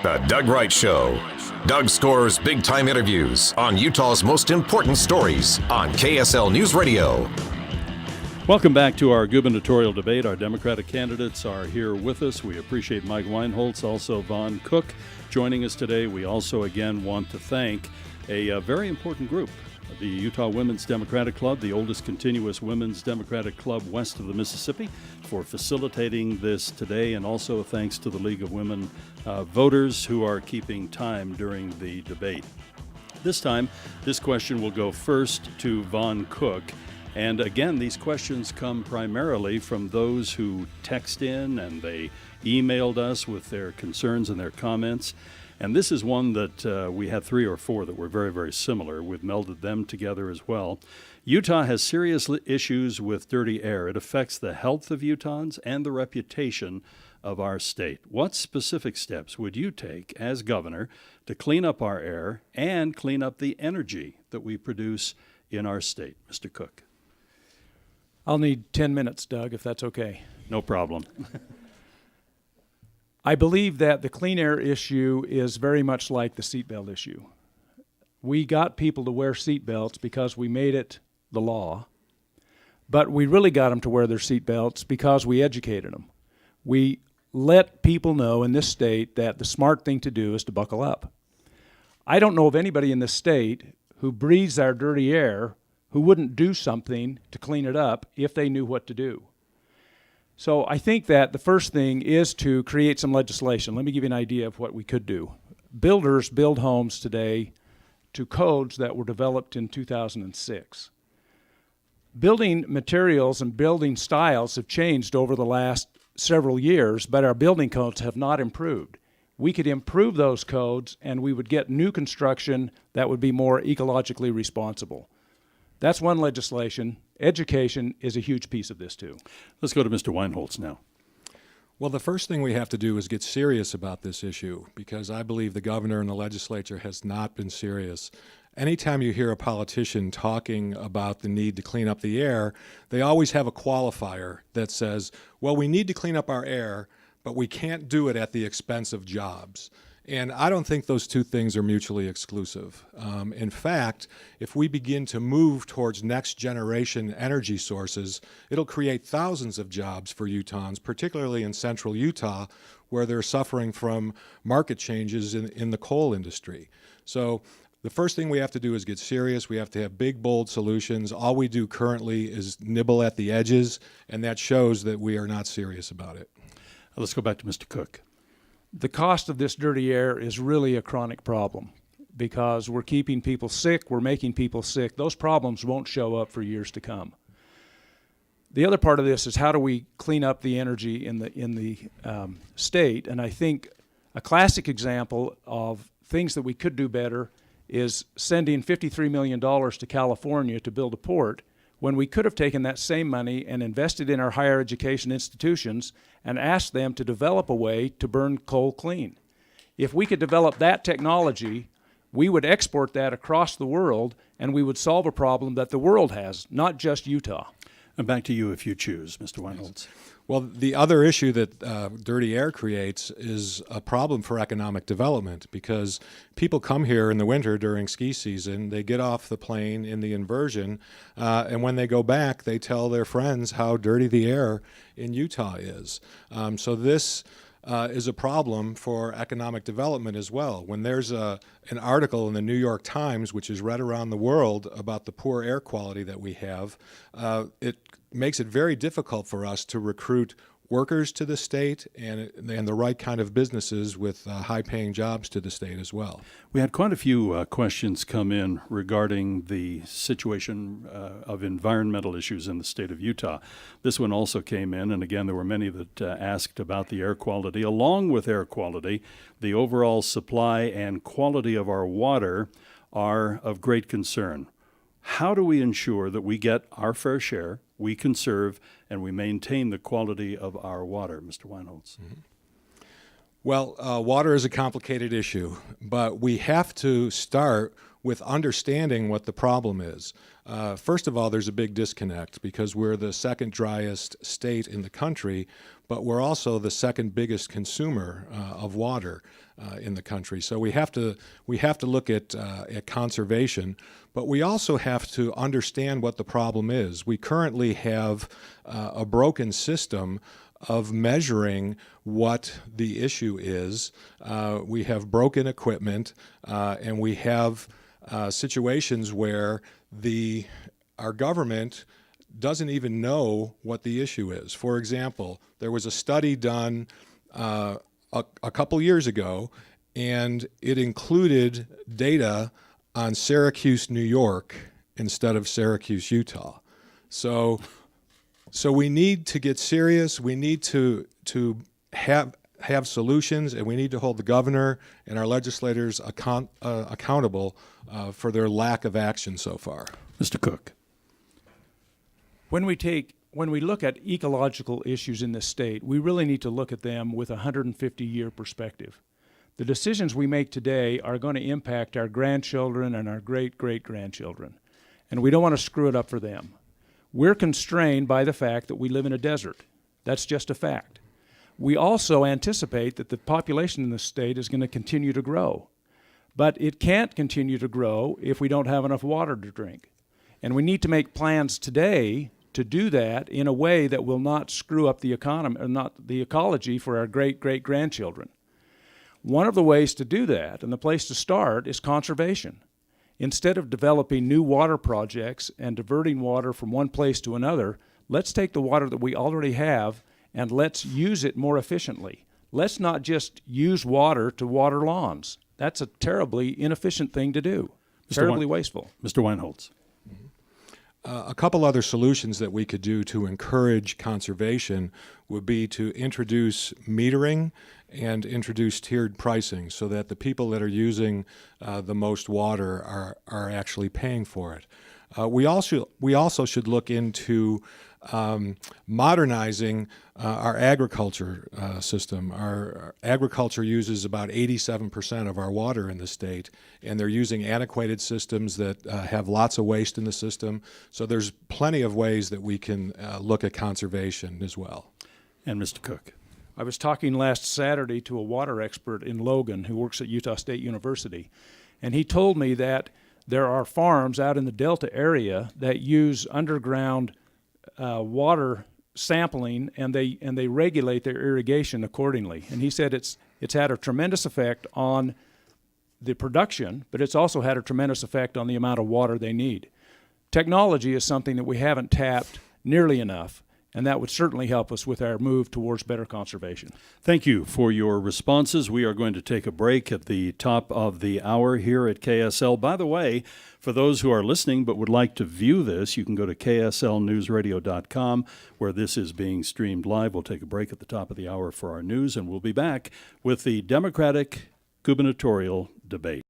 The Doug Wright Show. Doug scores big-time interviews on Utah's most important stories on KSL News Radio. Welcome back to our gubernatorial debate. Our Democratic candidates are here with us. We appreciate Mike Weinholz, also Vaughn Cook, joining us today. We also, again, want to thank a very important group, the Utah Women's Democratic Club, the oldest continuous women's Democratic club west of the Mississippi, for facilitating this today, and also thanks to the League of Women Voters who are keeping time during the debate. This time, this question will go first to Vaughn Cook. And again, these questions come primarily from those who text in and they emailed us with their concerns and their comments. And this is one that we had 3 or 4 that were very, very similar. We've melded them together as well. Utah has serious issues with dirty air. It affects the health of Utahns and the reputation of our state. What specific steps would you take as governor to clean up our air and clean up the energy that we produce in our state? Mr. Cook. I'll need 10 minutes, Doug, if that's okay. No problem. I believe that the clean air issue is very much like the seatbelt issue. We got people to wear seatbelts because we made it the law, but we really got them to wear their seatbelts because we educated them. We let people know in this state that the smart thing to do is to buckle up. I don't know of anybody in this state who breathes our dirty air who wouldn't do something to clean it up if they knew what to do. So I think that the first thing is to create some legislation. Let me give you an idea of what we could do. Builders build homes today to codes that were developed in 2006. Building materials and building styles have changed over the last several years, but our building codes have not improved. We could improve those codes and we would get new construction that would be more ecologically responsible. That's one legislation. Education is a huge piece of this, too. Let's go to Mr. Weinholz now. Well, the first thing we have to do is get serious about this issue, because I believe the governor and the legislature has not been serious. Anytime you hear a politician talking about the need to clean up the air, they always have a qualifier that says, well, we need to clean up our air, but we can't do it at the expense of jobs. And I don't think those two things are mutually exclusive. In fact, if we begin to move towards next generation energy sources, it'll create thousands of jobs for Utahns, particularly in central Utah, where they're suffering from market changes in the coal industry. So the first thing we have to do is get serious. We have to have big, bold solutions. All we do currently is nibble at the edges, and that shows that we are not serious about it. Let's go back to Mr. Cook. The cost of this dirty air is really a chronic problem because we're keeping people sick, we're making people sick. Those problems won't show up for years to come. The other part of this is how do we clean up the energy in the state? And I think a classic example of things that we could do better is sending $53 million to California to build a port when we could have taken that same money and invested in our higher education institutions and asked them to develop a way to burn coal clean. If we could develop that technology, we would export that across the world and we would solve a problem that the world has, not just Utah. And back to you if you choose, Mr. Weinholz. Well, the other issue that dirty air creates is a problem for economic development, because people come here in the winter during ski season, they get off the plane in the inversion, and when they go back, they tell their friends how dirty the air in Utah is. So this is a problem for economic development as well. When there's an article in the New York Times, which is read around the world, about the poor air quality that we have, it makes it very difficult for us to recruit workers to the state and the right kind of businesses with high-paying jobs to the state as well. We had quite a few questions come in regarding the situation of environmental issues in the state of Utah. This one also came in, and again, there were many that asked about the air quality. Along with air quality, the overall supply and quality of our water are of great concern. How do we ensure that we get our fair share, we conserve, and we maintain the quality of our water, Mr. Weinholz? Mm-hmm. Well, water is a complicated issue, but we have to start with understanding what the problem is. First of all, there's a big disconnect because we're the second driest state in the country, but we're also the second biggest consumer of water. in the country. So we have to look at conservation, but we also have to understand what the problem is. We currently have a broken system of measuring what the issue is. We have broken equipment, and we have situations where our government doesn't even know what the issue is. For example, there was a study done a couple years ago, and it included data on Syracuse, New York, instead of Syracuse, Utah. So we need to get serious. We need to have solutions, and we need to hold the governor and our legislators accountable for their lack of action so far. Mr. Cook. When we look at ecological issues in this state, we really need to look at them with a 150-year perspective. The decisions we make today are going to impact our grandchildren and our great-great-grandchildren, and we don't want to screw it up for them. We're constrained by the fact that we live in a desert. That's just a fact. We also anticipate that the population in the state is going to continue to grow, but it can't continue to grow if we don't have enough water to drink. And we need to make plans today to do that in a way that will not screw up the economy, or not the ecology for our great-great-grandchildren. One of the ways to do that, and the place to start, is conservation. Instead of developing new water projects and diverting water from one place to another, let's take the water that we already have and let's use it more efficiently. Let's not just use water to water lawns. That's a terribly inefficient thing to do, terribly wasteful. Mr. Weinholz. A couple other solutions that we could do to encourage conservation would be to introduce metering and introduce tiered pricing so that the people that are using the most water are actually paying for it. We also should look into modernizing our agriculture system. Our agriculture uses about 87% of our water in the state, and they're using antiquated systems that have lots of waste in the system. So there's plenty of ways that we can look at conservation as well. And Mr. Cook. I was talking last Saturday to a water expert in Logan who works at Utah State University, and he told me that there are farms out in the Delta area that use underground water sampling, and they regulate their irrigation accordingly. And he said it's had a tremendous effect on the production, but it's also had a tremendous effect on the amount of water they need. Technology is something that we haven't tapped nearly enough, and that would certainly help us with our move towards better conservation. Thank you for your responses. We are going to take a break at the top of the hour here at KSL. By the way, for those who are listening but would like to view this, you can go to kslnewsradio.com, where this is being streamed live. We'll take a break at the top of the hour for our news, and we'll be back with the Democratic gubernatorial debate.